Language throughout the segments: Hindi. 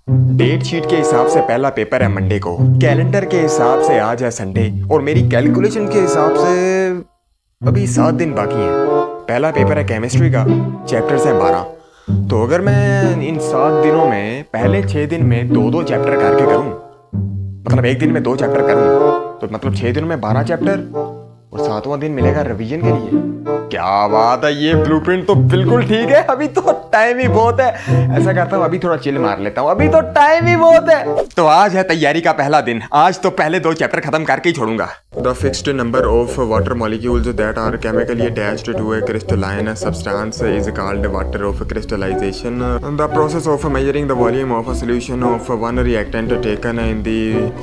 डेट शीट के हिसाब से पहला पेपर है मंडे को, कैलेंडर के हिसाब से आज है संडे और मेरी कैलकुलेशन के हिसाब से अभी 7 दिन बाकी हैं। पहला पेपर है केमिस्ट्री का, चैप्टर्स हैं 12। तो अगर मैं इन 7 दिनों में पहले 6 दिन में 2-2 चैप्टर करके करूं, मतलब एक दिन में 2 चैप्टर करूं, तो मतलब 6 दिनों में 12 चैप्टर और 7वां दिन मिलेगा रिवीजन के लिए। क्या बात है, ये ब्लूप्रिंट तो बिल्कुल ठीक है। अभी तो टाइम ही बहुत है, ऐसा करता हूँ अभी थोड़ा चिल मार लेता हूँ, अभी तो टाइम ही बहुत है। तो आज है तैयारी का पहला दिन, आज तो पहले 2 चैप्टर खत्म करके ही छोड़ूगा। The fixed number of water molecules that are chemically attached to a crystalline substance is called water of crystallisation. The process of measuring the volume of a solution of one reactant taken in the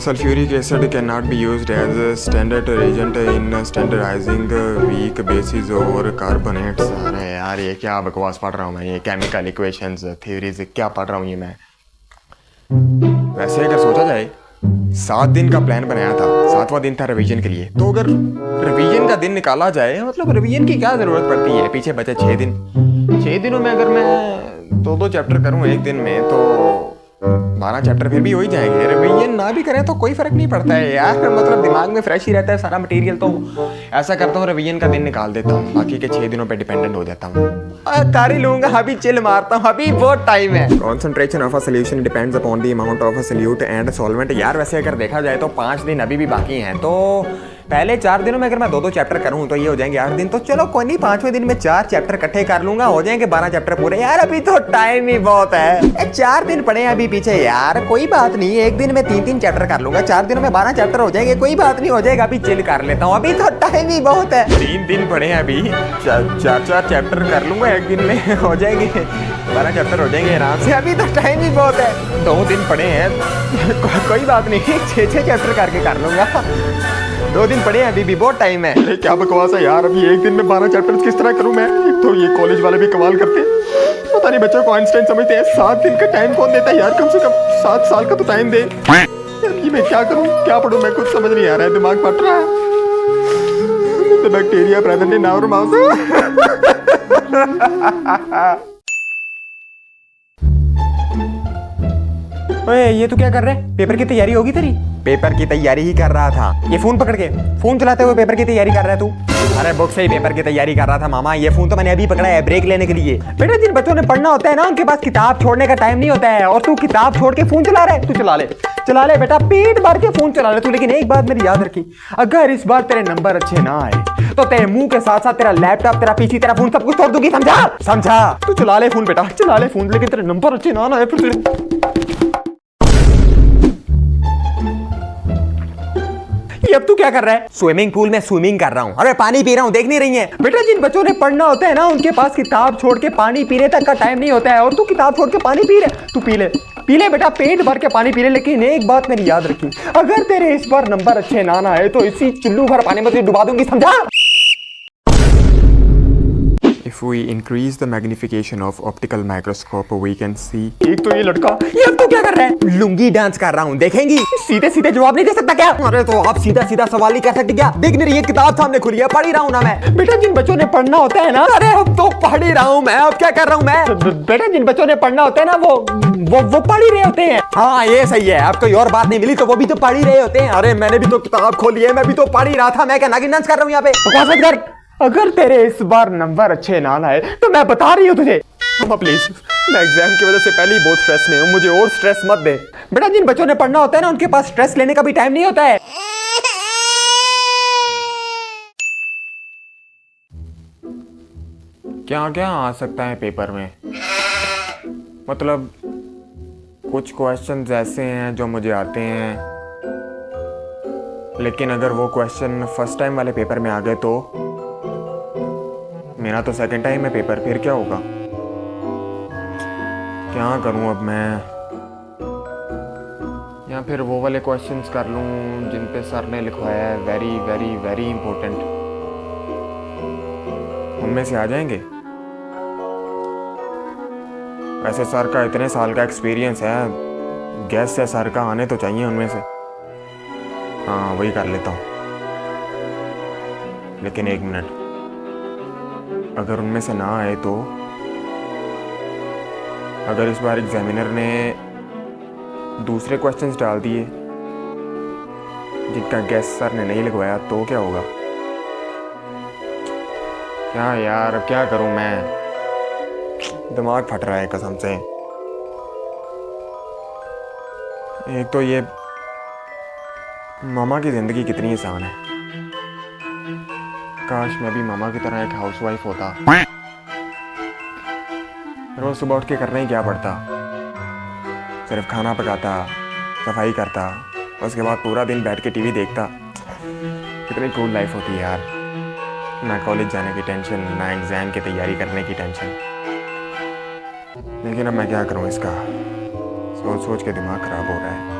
sulphuric acid can not be used as a standard agent in standardising weak bases और कार्बोनेट्स। अरे यार ये क्या बकवास पढ़ रहा हूँ मैं, ये केमिकल इक्वेशंस थ्योरीज क्या पढ़ रहा हूँ ये मैं। वैसे अगर सोचा जाए 7 दिन का प्लान बनाया था, 7वां दिन था रिवीजन के लिए, तो अगर रिवीजन का दिन निकाला जाए, मतलब रिवीजन की क्या जरूरत पड़ती है, पीछे बचे 6 दिन। 6 दिनों में अगर मैं 2-2 चैप्टर करूँ एक दिन में तो 12 चैप्टर फिर भी हो ही जाएंगे। रिवीजन ना भी करें तो कोई फर्क नहीं पड़ता है यार, मतलब दिमाग में फ्रेश ही रहता है सारा मटेरियल। तो ऐसा करता हूँ रिवीजन का दिन निकाल देता हूँ, बाकी के 6 दिनों पे डिपेंडेंट हो जाता हूँ। कर ही लूंगा, अभी चिल मारता हूँ, अभी बहुत टाइम है। Concentration of a solution depends upon the amount of a solute and solvent. यार वैसे अगर देखा जाए तो 5 दिन अभी भी बाकी हैं, तो पहले 4 दिनों में अगर मैं 2-2 चैप्टर करूं तो ये हो जाएंगे 8 दिन। तो चलो कोई नहीं, 5वें दिन में 4 चैप्टर इकट्ठे कर लूंगा, हो जाएंगे 12 चैप्टर पूरे। यार अभी तो टाइम ही बहुत है, 4 दिन पड़े हैं अभी पीछे यार, कोई बात नहीं। एक दिन में 3-3 चैप्टर कर लूंगा, 4 दिनों में 12 चैप्टर हो जाएंगे, कोई बात नहीं, हो जाएगा। अभी चिल कर लेता हूँ, अभी तो टाइम ही बहुत है। 3 दिन पड़े हैं अभी, 4 चैप्टर कर लूंगा एक दिन में, हो जाएंगे 12 चैप्टर हो जाएंगे आराम से। अभी तो टाइम ही बहुत है, 2 दिन पड़े हैं, कोई बात नहीं, 6 चैप्टर करके कर लूंगा। 2 दिन पड़े हैं अभी भी, बहुत टाइम है। अरे क्या बकवास है यार, अभी एक दिन में 12 चैप्टर्स किस तरह करूं मैं। एक तो ये कॉलेज वाले भी कमाल करते हैं, पता नहीं बच्चों को आइंस्टाइन समझते हैं। 7 दिन का टाइम कौन देता है यार, कम से कम 7 साल का तो टाइम दे। अभी मैं क्या करूं, क्या पढ़ूं, मैं कुछ समझ नहीं आ रहा है, दिमाग फट रहा है। The bacteria present in our mouth। ओए ये तू क्या कर रहा है, पेपर की तैयारी होगी तेरी? पेपर की तैयारी ही कर रहा था, ये फोन पकड़ के, फोन चलाते हुए पेपर की तैयारी कर रहा है तू? अरे बुक से ही पेपर की तैयारी कर रहा था मामा, ये फोन तो मैंने अभी पकड़ा है ब्रेक लेने के लिए। बेटा जिन बच्चों ने पढ़ना होता है ना, उनके पास किताब छोड़ने का टाइम नहीं होता है, और तू किताब छोड़ के फोन चला रहा है। तू चला ले बेटा, पेट भर के फोन चला ले तू, लेकिन एक बात मेरी याद रखी, अगर इस बार तेरे नंबर अच्छे ना आए तो तेरे मुंह के साथ साथ तेरा लैपटॉप, तेरा पीसी, तेरा फोन सब कुछ तोड़ दूंगी, समझा? तू चला ले फोन बेटा, चला ले फोन, लेकिन तेरे नंबर अच्छे ना आए फिर अब तू क्या कर रहा है? स्विमिंग पूल में स्विमिंग कर रहा हूँ। अरे पानी पी रहा हूँ, देख नहीं रही है? बेटा जिन बच्चों ने पढ़ना होता है ना, उनके पास किताब छोड़ के पानी पीने तक का टाइम नहीं होता है, और तू किताब छोड़ के पानी पी रहे। तू पी ले बेटा, पेट भर के पानी पी ले, लेकिन एक बात मेरी याद रखी, अगर तेरे इस बार नंबर अच्छे ना आए तो इसी चुल्लू भर पानी में तुझे डुबा दूंगी, समझा? If we increase the magnification of optical microscope, we can see। एक तो ये लड़का, ये अब तो क्या कर रहा है? लुंगी डांस कर रहा हूँ, देखेंगी? सीधे सीधे जवाब नहीं दे सकता क्या? अरे तो आप सीधा सीधा सवाल नहीं कर सकते क्या? देख नहीं रही है, किताब सामने खुली है, पढ़ ही रहा हूँ ना मैं। बेटा जिन बच्चों ने पढ़ना होता है ना, अरे अब तो पढ़ ही रहा हूँ मैं, अब क्या कर रहा हूँ मैं? बेटा जिन बच्चों ने पढ़ना होता है ना, वो पढ़ ही रहे होते हैं। हाँ ये सही है, अब कोई और बात नहीं मिली तो वो भी तो पढ़ ही रहे होते हैं। अरे मैंने भी तो किताब खोली है, मैं भी तो पढ़ ही रहा था, मैं क्या नागिन डांस कर रहा हूँ यहाँ पे? बकवास मत कर। अगर तेरे इस बार नंबर अच्छे ना आए तो मैं बता रही हूँ तुझे, प्लीज, मैं एग्जाम की वजह से पहले ही बहुत स्ट्रेस में हूँ, मुझे और स्ट्रेस मत दे। बेटा जिन बच्चों ने पढ़ना होता है ना, उनके पास स्ट्रेस लेने का भी टाइम नहीं होता है। क्या क्या आ सकता है पेपर में, मतलब कुछ क्वेश्चंस ऐसे हैं जो मुझे आते हैं, लेकिन अगर वो क्वेश्चन फर्स्ट टाइम वाले पेपर में आ गए तो मेरा तो सेकंड टाइम है पेपर, फिर क्या होगा? क्या करूं अब मैं? या फिर वो वाले क्वेश्चंस कर लूं जिन पे सर ने लिखवाया है वेरी वेरी वेरी इंपॉर्टेंट, उनमें से आ जाएंगे। वैसे सर का इतने साल का एक्सपीरियंस है, गैस से सर का आने तो चाहिए उनमें से। हाँ वही कर लेता हूँ, लेकिन 1 मिनट, अगर उनमें से ना आए तो, अगर इस बार एग्जामिनर ने दूसरे क्वेश्चंस डाल दिए जिनका गैस सर ने नहीं लगवाया तो क्या होगा? क्या यार, अब क्या करूं मैं? दिमाग फट रहा है कसम से। एक तो ये मामा की ज़िंदगी कितनी आसान है। काश मैं भी मामा की तरह एक हाउसवाइफ होता। रोज़ सुबह उठ के करना ही क्या पड़ता, सिर्फ खाना पकाता, सफाई करता, उसके बाद पूरा दिन बैठ के टीवी देखता। कितनी कूल लाइफ होती है यार। ना कॉलेज जाने की टेंशन, ना एग्ज़ाम की तैयारी करने की टेंशन। लेकिन अब मैं क्या करूं, इसका सोच सोच के दिमाग ख़राब हो रहा है।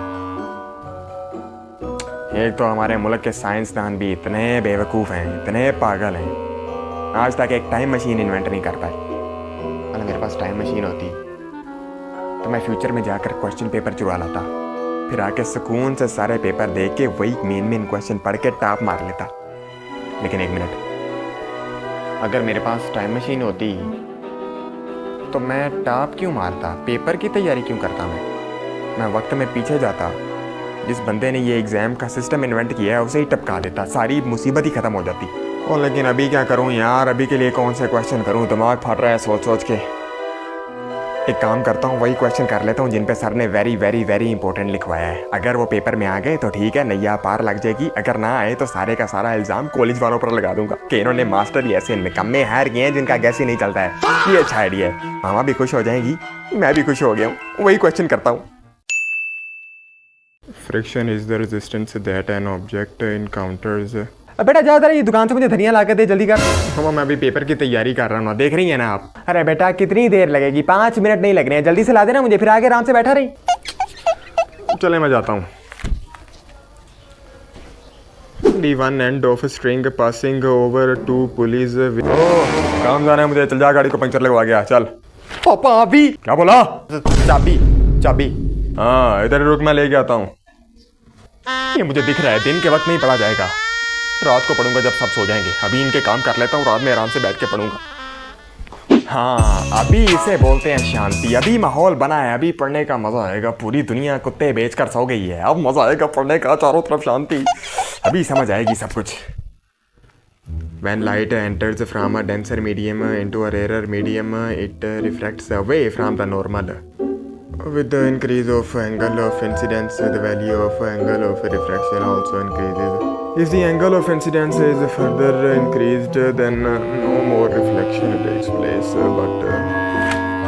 एक तो हमारे मुल्क के साइंसदान भी इतने बेवकूफ़ हैं, इतने पागल हैं, आज तक एक टाइम मशीन इन्वेंट नहीं कर पाए। अगर मेरे पास टाइम मशीन होती तो मैं फ्यूचर में जाकर क्वेश्चन पेपर चुरा लाता, फिर आके सुकून से सारे पेपर देख के वही मेन क्वेश्चन पढ़ के टॉप मार लेता। लेकिन एक मिनट, अगर मेरे पास टाइम मशीन होती तो मैं टॉप क्यों मारता, पेपर की तैयारी क्यों करता? मैं वक्त में पीछे जाता, जिस बंदे ने ये एग्ज़ाम का सिस्टम इन्वेंट किया है उसे ही टपका देता, सारी मुसीबत ही ख़त्म हो जाती। और लेकिन अभी क्या करूं यार, अभी के लिए कौन से क्वेश्चन करूं? दिमाग फट रहा है सोच सोच के। एक काम करता हूं, वही क्वेश्चन कर लेता हूं जिन पे सर ने वेरी वेरी वेरी इंपॉर्टेंट लिखवाया है। अगर वो पेपर में आ गए तो ठीक है, नैया पार लग जाएगी। अगर ना आए तो सारे का सारा इल्ज़ाम कॉलेज वालों पर लगा दूंगा कि इन्होंने मास्टर ही ऐसे निकम्मे हायर किए हैं जिनका गैस ही नहीं चलता है। ये अच्छा आइडिया है, मामा भी खुश हो जाएंगी, मैं भी खुश हो गया हूँ। वही क्वेश्चन करता हूँ। Friction is the resistance that an object encounters. अब बेटा जा, ये दुकान से मुझे धनिया ला के दे, जल्दी कर। मामा मैं अभी पेपर की तैयारी कर रहा हूँ ना, देख रही है ना आप? अरे बेटा कितनी देर लगेगी? 5 मिनट नहीं लग रहे हैं, जल्दी से ला देना मुझे, फिर आगे आराम से बैठा रही। चले मैं जाता हूँ। D1 end of string passing over 2 pulleys. काम जाना है मुझे, चल जा, गाड़ी को पंक्चर लगवा गया, चल। पापा अभी क्या बोला? चाबी चाबी, हाँ इधर रुक, मैं लेके आता हूँ। ये मुझे दिख रहा है दिन के वक्त नहीं पढ़ा जाएगा, रात को पढ़ूंगा जब सब सो जाएंगे। अभी इनके काम कर लेता हूँ, रात में आराम से बैठ के पढ़ूंगा। हाँ अभी इसे बोलते हैं शांति। अभी माहौल बना है, अभी पढ़ने का मजा आएगा। पूरी दुनिया कुत्ते बेचकर सो गई है, अब मजा आएगा पढ़ने का, चारों तरफ शांति। अभी समझ आएगी सब कुछ। When light enters from a denser medium into a rarer medium, it refracts away from the normal. With the increase of angle of incidence, the value of angle of refraction also increases. If the angle of incidence is further increased, then no more reflection takes place. But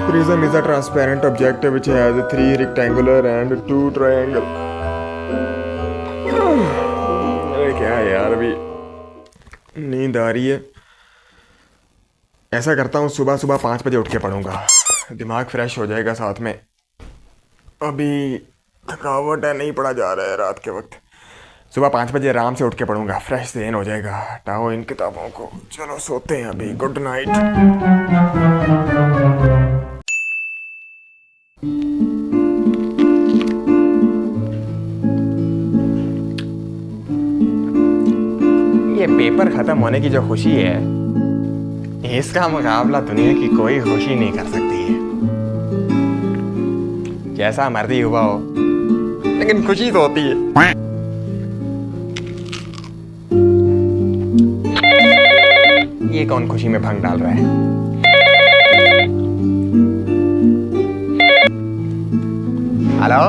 prism is a transparent object which has 3 rectangular and 2 triangle. अरे क्या है यार, अभी नींद आ रही है। ऐसा करता हूँ, सुबह सुबह 5 बजे उठ के पढ़ूंगा, दिमाग फ्रेश हो जाएगा। साथ में अभी थकावट है, नहीं पढ़ा जा रहा है रात के वक्त। सुबह 5 बजे आराम से उठ के पढ़ूंगा, फ्रेश ज़हन हो जाएगा। हटाओ इन किताबों को, चलो सोते हैं अभी। Good night. ये पेपर खत्म होने की जो खुशी है, इसका मुकाबला दुनिया की कोई खुशी नहीं कर सकती है। जैसा मर्जी हुआ हो, लेकिन खुशी तो होती है। ये कौन खुशी में भंग डाल रहा है? हेलो,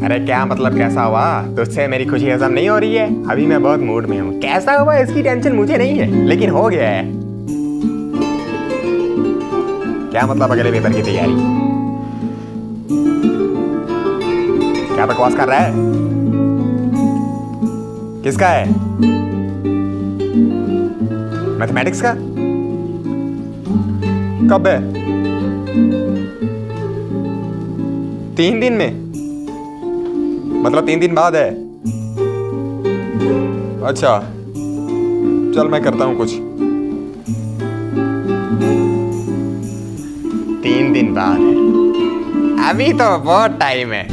अरे क्या मतलब कैसा हुआ? तुझसे मेरी खुशी हजम नहीं हो रही है? अभी मैं बहुत मूड में हूँ। कैसा हुआ इसकी टेंशन मुझे नहीं है, लेकिन हो गया है। क्या मतलब अगले पेपर की तैयारी? क्या बकवास कर रहा है? किसका है? मैथमेटिक्स का? कब है? 3 दिन में? मतलब 3 दिन बाद है? अच्छा चल मैं करता हूँ कुछ। 3 दिन बाद है, अभी तो बहुत टाइम है।